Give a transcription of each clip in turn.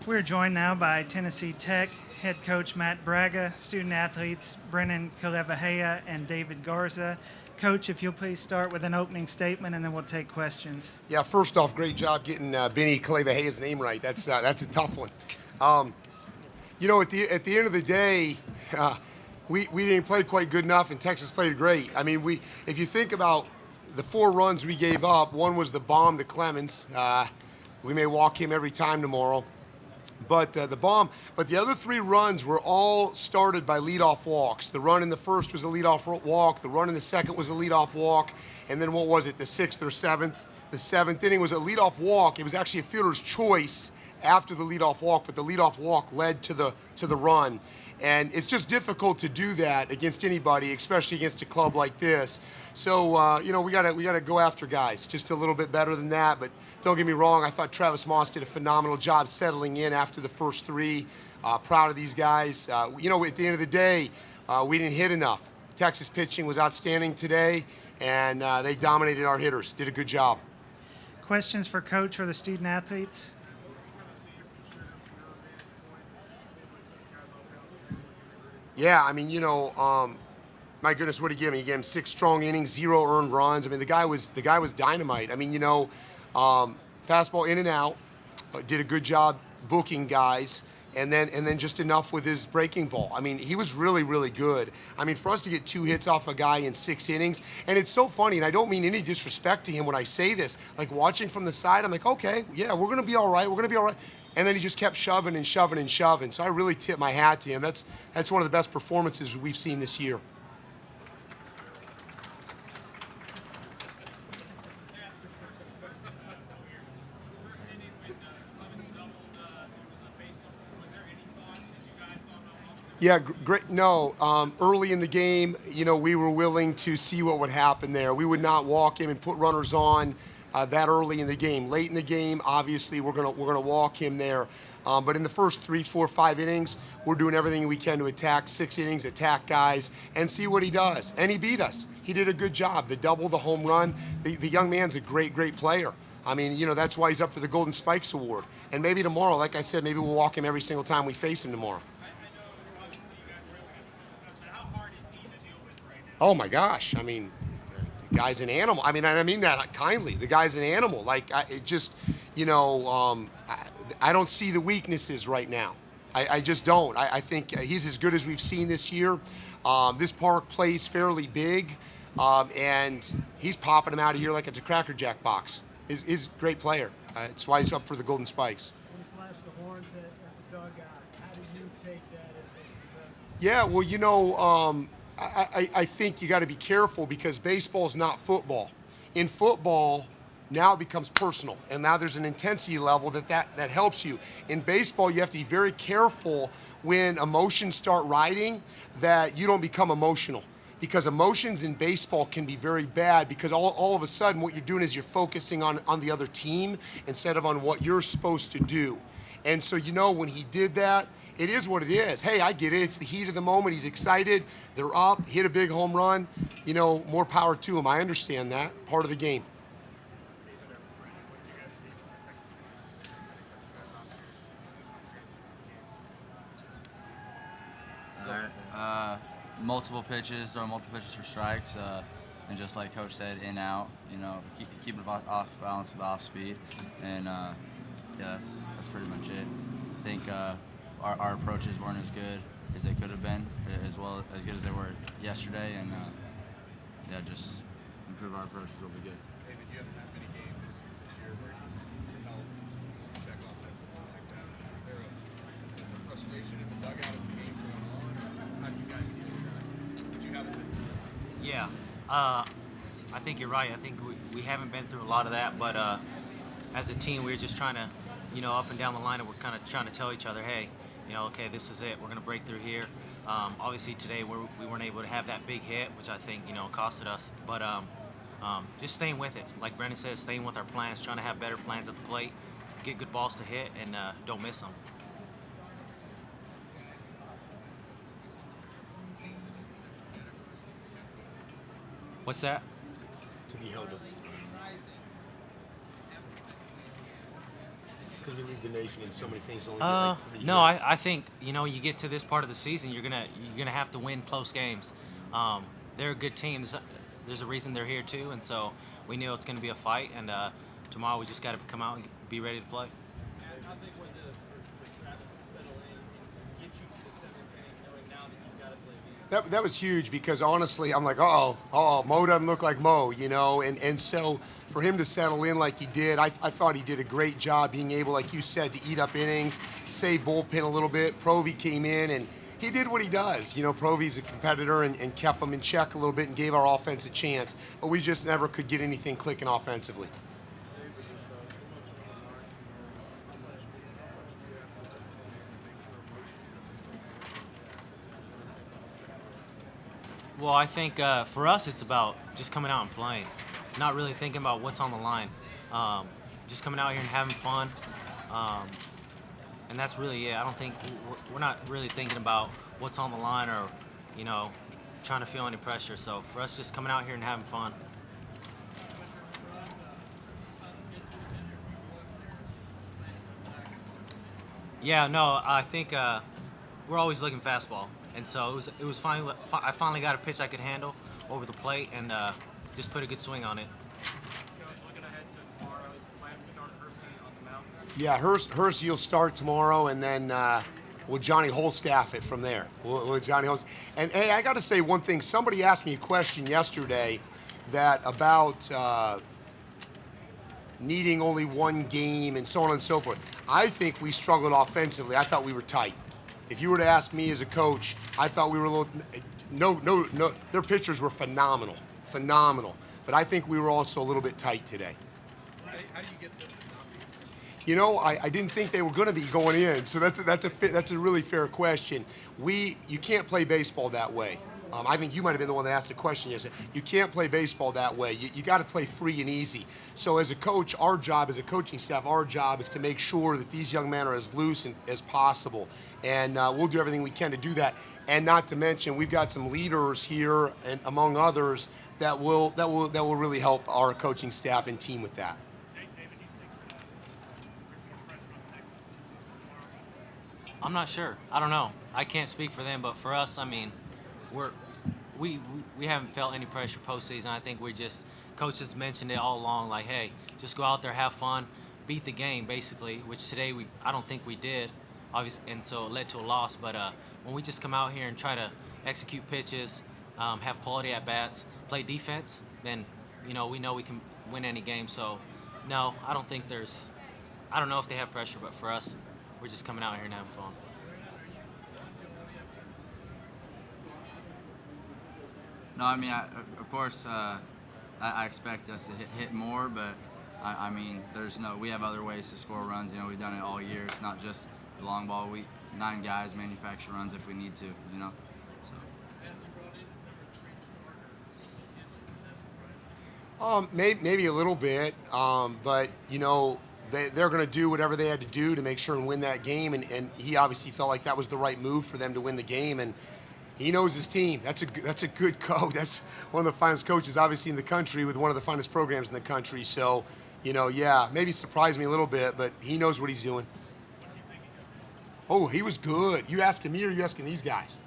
We're joined now by Tennessee Tech head coach Matt Bragga, student athletes Brennon Kaleiwahea and David Garza. Coach, if you'll please start with an opening statement, and then we'll take questions. Yeah, first off, great job getting Benny Kaleiwahea's name right. That's a tough one. You know, at the end of the day, we didn't play quite good enough, and Texas played great. I mean, if you think about the 4 runs we gave up, one was the bomb to Clemens. We may walk him every time tomorrow. But the other 3 runs were all started by leadoff walks. The run in the first was a leadoff walk. The run in the second was a leadoff walk. And then what was it, the 6th or 7th? The 7th inning was a leadoff walk. It was actually a fielder's choice after the leadoff walk, but the leadoff walk led to the run. And it's just difficult to do that against anybody, especially against a club like this. So you know, we gotta go after guys just a little bit better than that. But don't get me wrong, I thought Travis Moss did a phenomenal job settling in after the first 3. Proud of these guys. You know, at the end of the day, we didn't hit enough. Texas pitching was outstanding today, and they dominated our hitters. Did a good job. Questions for Coach or the student athletes? Yeah, I mean, you know, my goodness, what did he give him? He gave him 6 strong innings, 0 earned runs. I mean, the guy was dynamite. I mean, you know, fastball in and out, did a good job booking guys, and then just enough with his breaking ball. I mean, he was really, really good. I mean, for us to get 2 hits off a guy in 6 innings, and it's so funny, and I don't mean any disrespect to him when I say this. Like, watching from the side, I'm like, okay, yeah, we're gonna be all right. We're gonna be all right. And then he just kept shoving and shoving and shoving. So I really tip my hat to him. That's one of the best performances we've seen this year. Yeah, great. No, early in the game, you know, we were willing to see what would happen there. We would not walk him and put runners on that early in the game. Late in the game, obviously, we're gonna walk him there. But in the first 3, 4, 5 innings, we're doing everything we can to attack 6 innings, attack guys, and see what he does. And he beat us. He did a good job. The double, the home run. The young man's a great, great player. I mean, you know, that's why he's up for the Golden Spikes Award. And maybe tomorrow, like I said, maybe we'll walk him every single time we face him tomorrow. Oh my gosh! I mean, the guy's an animal. I mean that kindly. The guy's an animal. Like, it just, you know, I don't see the weaknesses right now. I just don't. I think he's as good as we've seen this year. This park plays fairly big, and he's popping them out of here like it's a Cracker Jack box. He's a great player. That's why he's up for the Golden Spikes. When you flashed the horns at the dugout, how did you take that as Yeah, well, you know, I think you got to be careful because baseball's not football. In football, now it becomes personal, and now there's an intensity level that helps you. In baseball, you have to be very careful when emotions start riding that you don't become emotional, because emotions in baseball can be very bad because all of a sudden what you're doing is you're focusing on the other team instead of on what you're supposed to do. And so, you know, when he did that, it is what it is. Hey, I get it. It's the heat of the moment. He's excited. They're up. Hit a big home run. You know, more power to him. I understand that. Part of the game. Multiple pitches or multiple pitches for strikes, and just like Coach said, in out. You know, keep it off balance with off speed, and yeah, that's pretty much it. I think our approaches weren't as good as they could have been, as good as they were yesterday, and yeah, just improve our approaches will be good. David, you haven't had many games this year where you help check offensively like that. Is there a sense of frustration in the dugout as the game's going on, or how do you guys deal with that? Since you haven't been. Yeah, I think you're right. I think we haven't been through a lot of that, but as a team, we're just trying to, you know, up and down the line, and we're kind of trying to tell each other, hey, you know, okay, this is it. We're going to break through here. Obviously today we weren't able to have that big hit, which I think, you know, costed us. But just staying with it. Like Brennan said, staying with our plans, trying to have better plans at the plate, get good balls to hit, and don't miss them. What's that? To be held up. because we lead the nation in so many things? Only No, I think you get to this part of the season, you're gonna have to win close games. They're a good team. There's a reason they're here too, and so we knew it's gonna be a fight. And tomorrow we just got to come out and be ready to play. How big was it for Travis to settle in and get you to the seventh inning, knowing now that you've got to play? That was huge because honestly, I'm like, Mo doesn't look like Mo, and so for him to settle in like he did, I thought he did a great job being able, like you said, to eat up innings, save bullpen a little bit. Provy came in and he did what he does. Provy's a competitor and kept him in check a little bit and gave our offense a chance, but we just never could get anything clicking offensively. Well, I think for us it's about just coming out and playing, not really thinking about what's on the line. Just coming out here and having fun, and that's really it. I don't think we're not really thinking about what's on the line or, trying to feel any pressure. So for us, just coming out here and having fun. Yeah, no, I think we're always looking fastball, and so it was finally I finally got a pitch I could handle over the plate and just put a good swing on it. Coach, looking ahead to tomorrow, is the plan to start Hersey on the mound? Yeah, Hersey will start tomorrow, and then we'll Johnny Holstaff it from there. We'll Johnny Holstaff. And hey, I got to say one thing. Somebody asked me a question yesterday about needing only one game and so on and so forth. I think we struggled offensively. I thought we were tight. If you were to ask me as a coach, I thought we were a little. No. Their pitchers were phenomenal. But I think we were also a little bit tight today. How do you get them to not be? I didn't think they were going to be going in, so that's a really fair question. You can't play baseball that way. I think you might have been the one that asked the question yesterday. You can't play baseball that way. You got to play free and easy. So as a coach, our job, as a coaching staff, our job is to make sure that these young men are as loose as possible, and we'll do everything we can to do that. And not to mention, we've got some leaders here, and among others, that will really help our coaching staff and team with that. I'm not sure. I don't know. I can't speak for them, but for us, I mean, we haven't felt any pressure postseason. I think coaches mentioned it all along, like, hey, just go out there, have fun, beat the game, basically. Which today I don't think we did, obviously, and so it led to a loss. But when we just come out here and try to execute pitches, have quality at bats, play defense, then we know we can win any game. So no, I don't think I don't know if they have pressure, but for us, we're just coming out here and having fun. No, I mean, of course, I expect us to hit more, but I mean, we have other ways to score runs. We've done it all year. It's not just the long ball. 9 guys manufacture runs if we need to, So. Maybe a little bit, but they're going to do whatever they had to do to make sure and win that game, and he obviously felt like that was the right move for them to win the game, and he knows his team. That's a good coach. That's one of the finest coaches, obviously, in the country, with one of the finest programs in the country. So, maybe surprised me a little bit, but he knows what he's doing. Oh, he was good. You asking me or you asking these guys?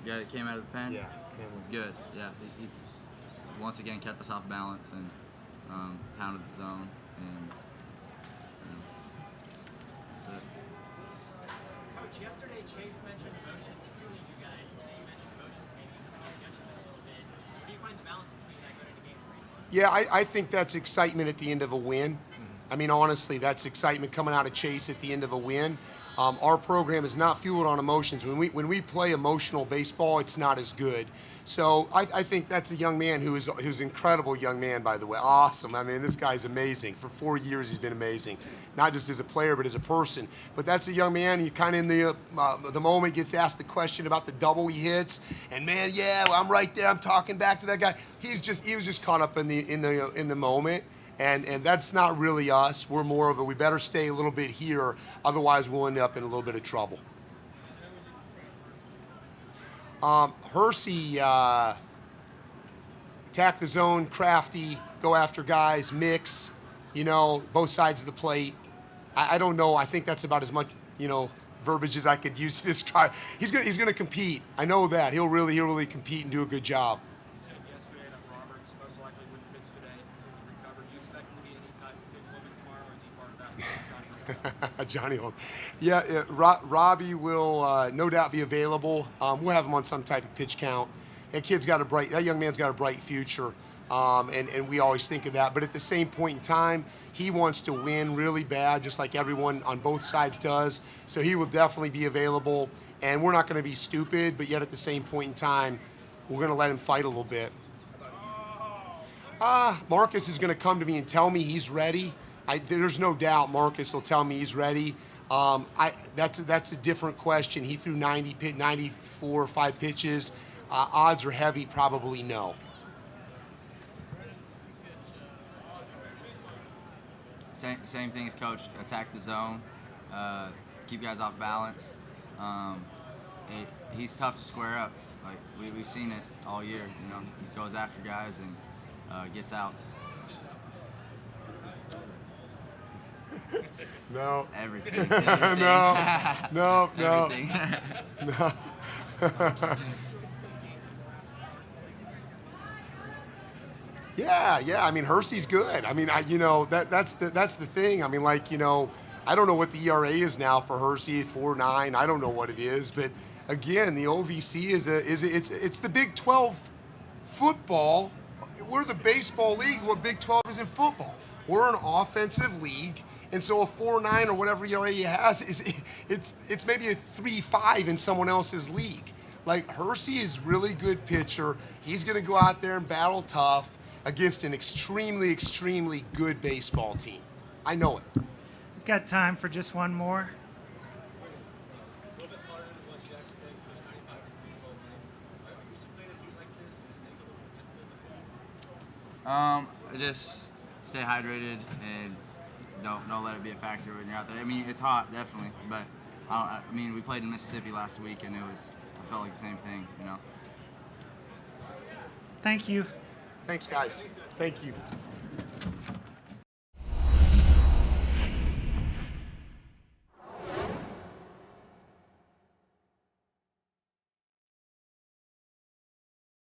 Yeah, it came out of the pen. Yeah, It was good. Yeah, he once again kept us off balance and pounded the zone, and that's it. Coach, yesterday Chase mentioned emotions fueling you guys. Today you mentioned emotions maybe coming against you a little bit. How do you find the balance between that going into game 3? Yeah, I think that's excitement at the end of a win. I mean, honestly, that's excitement coming out of Chase at the end of a win. Our program is not fueled on emotions. When we play emotional baseball, it's not as good. So I think that's a young man who's an incredible young man, by the way. Awesome. I mean, this guy's amazing. For 4 years, he's been amazing, not just as a player, but as a person. But that's a young man. He kind of in the moment gets asked the question about the double he hits, and man, yeah, well, I'm right there. I'm talking back to that guy. He was just caught up in the moment. And that's not really us. We're more of we better stay a little bit here, otherwise we'll end up in a little bit of trouble. Hersey, attack the zone, crafty, go after guys, mix. both sides of the plate. I don't know. I think that's about as much, verbiage as I could use to describe. He's gonna compete. I know that. He'll really compete and do a good job. You said yesterday that Roberts most likely wouldn't pitch today until he recovered. Do you expect him to be any type of pitch limit tomorrow, or is he part of that Johnny Holmes? Johnny Holmes. Yeah, Robbie will no doubt be available. We'll have him on some type of pitch count. That young man's got a bright future, and we always think of that. But at the same point in time, he wants to win really bad, just like everyone on both sides does. So he will definitely be available, and we're not going to be stupid, but yet at the same point in time, we're going to let him fight a little bit. Marcus is going to come to me and tell me he's ready. There's no doubt Marcus will tell me he's ready. That's a different question. He threw 94 or 5 pitches. Odds are heavy, probably no. Same thing as coach. Attack the zone, keep guys off balance. He's tough to square up. Like we've seen it all year. He goes after guys and gets outs. No. Everything. No. Everything. No. Yeah. I mean, Hersey's good. I mean, that's the thing. I mean, I don't know what the ERA is now for Hersey, 4.9. I don't know what it is, but again, the OVC it's the Big 12 football. We're the baseball league. What Big 12 is in football. We're an offensive league, and so a 4.9 or whatever ERA he has it's maybe a 3.5 in someone else's league. Like Hersey is really good pitcher. He's going to go out there and battle tough against an extremely good baseball team. I know it. We've got time for just one more. Just stay hydrated and don't let it be a factor when you're out there. I mean, it's hot, definitely, but we played in Mississippi last week, and I felt like the same thing, Thank you. Thanks, guys. Thank you.